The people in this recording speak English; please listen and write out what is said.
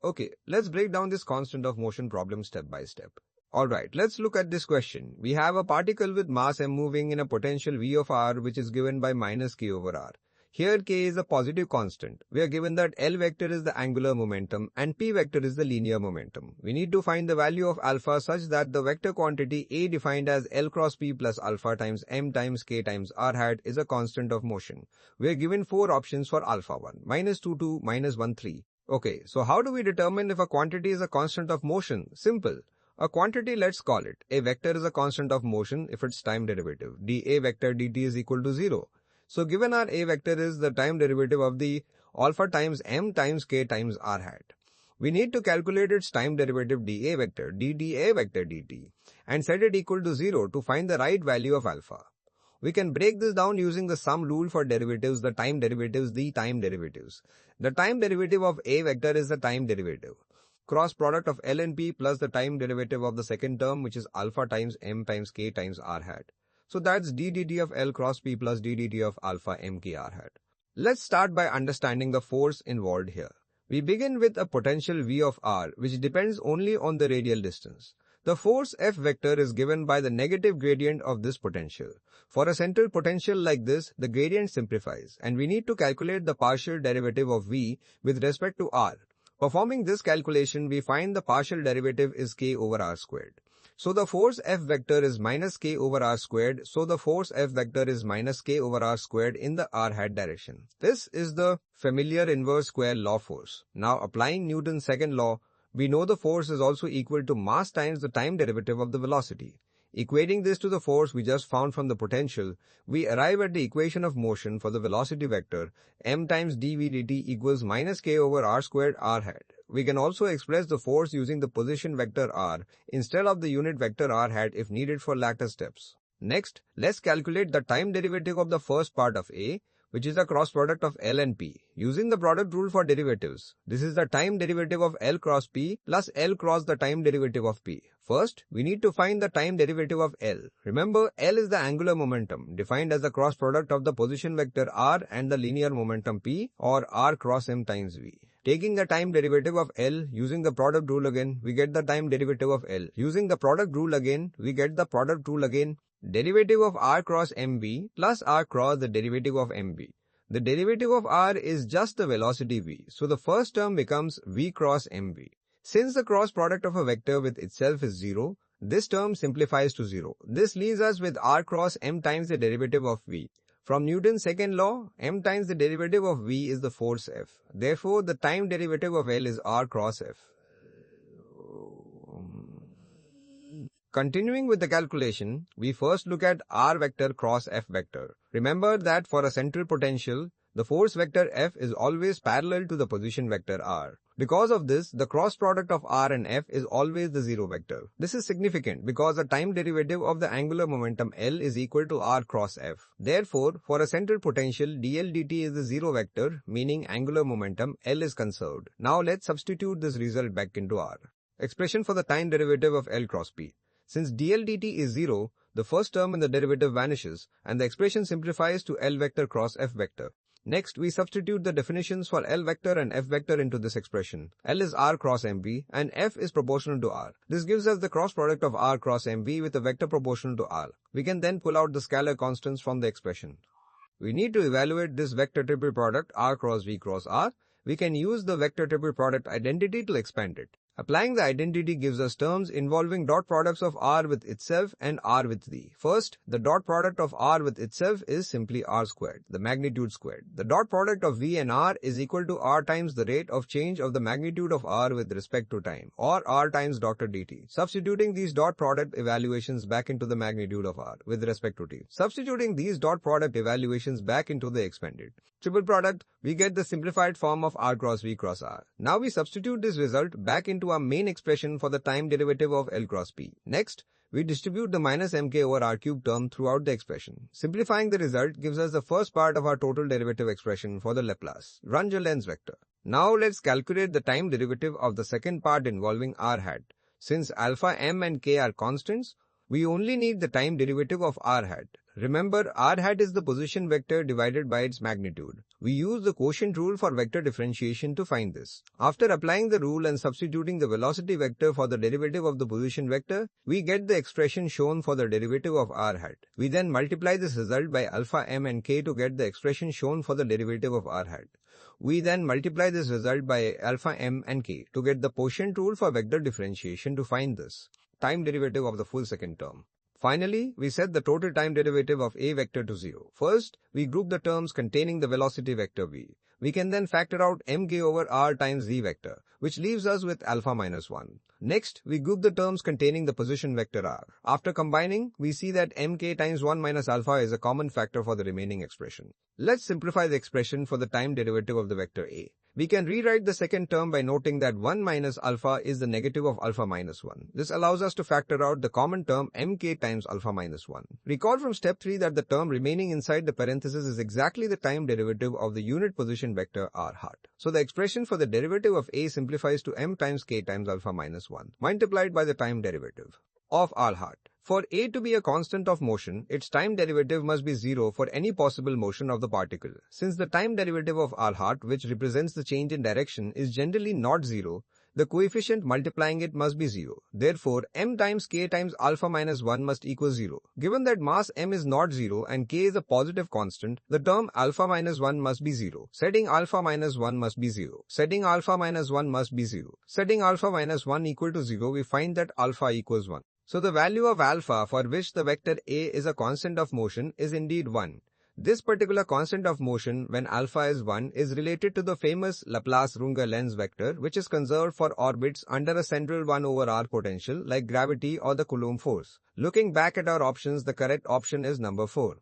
Okay, let's break down this constant of motion problem step by step. Alright, let's look at this question. We have a particle with mass m moving in a potential v of r which is given by minus k over r. Here k is a positive constant. We are given that L vector is the angular momentum and p vector is the linear momentum. We need to find the value of alpha such that the vector quantity A defined as L cross p plus alpha times m times k times r hat is a constant of motion. We are given 4 options for alpha 1, minus 2, 2, minus 1, 3. Okay, so how do we determine if a quantity is a constant of motion? Simple. A quantity, let's call it. A vector is a constant of motion if its time derivative, dA vector dt is equal to 0. So given our A vector is the time derivative of the alpha times m times k times r hat. We need to calculate its time derivative dA vector, dA vector dt and set it equal to 0 to find the right value of alpha. We can break this down using the sum rule for derivatives, the time derivatives, the time derivatives. The time derivative of A vector is the time derivative. Cross product of L and P plus the time derivative of the second term which is alpha times m times k times r hat. So that's d dt of L cross P plus d dt of alpha m k r hat. Let's start by understanding the force involved here. We begin with a potential V of r which depends only on the radial distance. The force F vector is given by the negative gradient of this potential. For a central potential like this, the gradient simplifies and we need to calculate the partial derivative of V with respect to r. Performing this calculation, we find the partial derivative is k over r squared. So the force F vector is minus k over r squared. So the force F vector is minus k over r squared in the r hat direction. This is the familiar inverse square law force. Now applying Newton's second law, we know the force is also equal to mass times the time derivative of the velocity. Equating this to the force we just found from the potential, we arrive at the equation of motion for the velocity vector m times dv dt equals minus k over r squared r hat. We can also express the force using the position vector r instead of the unit vector r hat if needed for later steps. Next, let's calculate the time derivative of the first part of A, which is the cross product of L and P. Using the product rule for derivatives, this is the time derivative of L cross P plus L cross the time derivative of P. First, we need to find the time derivative of L. Remember, L is the angular momentum, defined as the cross product of the position vector r and the linear momentum P, or r cross m times v. Taking the time derivative of L, using the product rule again, we get the time derivative of L. Using the product rule again, we get the product rule again. Derivative of r cross mv plus r cross the derivative of mv. The derivative of r is just the velocity v, so the first term becomes v cross mv. Since the cross product of a vector with itself is 0, this term simplifies to 0. This leaves us with r cross m times the derivative of v. From Newton's second law, m times the derivative of v is the force F. Therefore, the time derivative of L is r cross F. Continuing with the calculation, we first look at r vector cross F vector. Remember that for a central potential, the force vector F is always parallel to the position vector r. Because of this, the cross product of r and F is always the 0 vector. This is significant because the time derivative of the angular momentum L is equal to r cross F. Therefore, for a central potential, dl dt is the 0 vector, meaning angular momentum L is conserved. Now let's substitute this result back into r. Expression for the time derivative of L cross P. Since dl dt is 0, the first term in the derivative vanishes and the expression simplifies to L vector cross F vector. Next, we substitute the definitions for L vector and F vector into this expression. L is r cross mv and F is proportional to r. This gives us the cross product of r cross mv with a vector proportional to r. We can then pull out the scalar constants from the expression. We need to evaluate this vector triple product r cross v cross r. We can use the vector triple product identity to expand it. Applying the identity gives us terms involving dot products of r with itself and r with v. First, the dot product of r with itself is simply r squared, the magnitude squared. The dot product of v and r is equal to r times the rate of change of the magnitude of r with respect to time, or r times dr dt. Substituting these dot product evaluations back into the magnitude of r with respect to t. Substituting these dot product evaluations back into the expanded triple product, we get the simplified form of r cross v cross r. Now we substitute this result back into our main expression for the time derivative of L cross P. Next, we distribute the minus mk over r cube term throughout the expression. Simplifying the result gives us the first part of our total derivative expression for the Laplace Runge-Lenz vector. Now let's calculate the time derivative of the second part involving r hat. Since alpha m and k are constants, We only need the time derivative of r hat. Remember, r hat is the position vector divided by its magnitude. We use the quotient rule for vector differentiation to find this. After applying the rule and substituting the velocity vector for the derivative of the position vector, we get the expression shown for the derivative of r hat. We then multiply this result by alpha m and k to get the expression shown for the derivative of r hat. We then multiply this result by alpha m and k to get the quotient rule for vector differentiation to find this time derivative of the full second term. Finally, we set the total time derivative of a vector to 0. First, we group the terms containing the velocity vector v. We can then factor out mk over r times z vector, which leaves us with alpha minus 1. Next, we group the terms containing the position vector r. After combining, we see that mk times 1 minus alpha is a common factor for the remaining expression. Let's simplify the expression for the time derivative of the vector a. We can rewrite the second term by noting that 1 minus alpha is the negative of alpha minus 1. This allows us to factor out the common term mk times alpha minus 1. Recall from step 3 that the term remaining inside the parenthesis is exactly the time derivative of the unit position vector r hat. So the expression for the derivative of a simplifies to m times k times alpha minus 1 multiplied by the time derivative of r hat. For a to be a constant of motion, its time derivative must be 0 for any possible motion of the particle. Since the time derivative of r hat, which represents the change in direction, is generally not 0, the coefficient multiplying it must be 0. Therefore, m times k times alpha minus 1 must equal 0. Given that mass m is not 0 and k is a positive constant, the term alpha minus 1 must be 0. Setting alpha minus 1 must be 0. Setting alpha minus 1 must be 0. Setting alpha minus 1 equal to 0, we find that alpha equals 1. So the value of alpha for which the vector a is a constant of motion is indeed 1. This particular constant of motion when alpha is 1 is related to the famous Laplace-Runge lens vector, which is conserved for orbits under a central 1 over r potential like gravity or the Coulomb force. Looking back at our options, the correct option is number 4.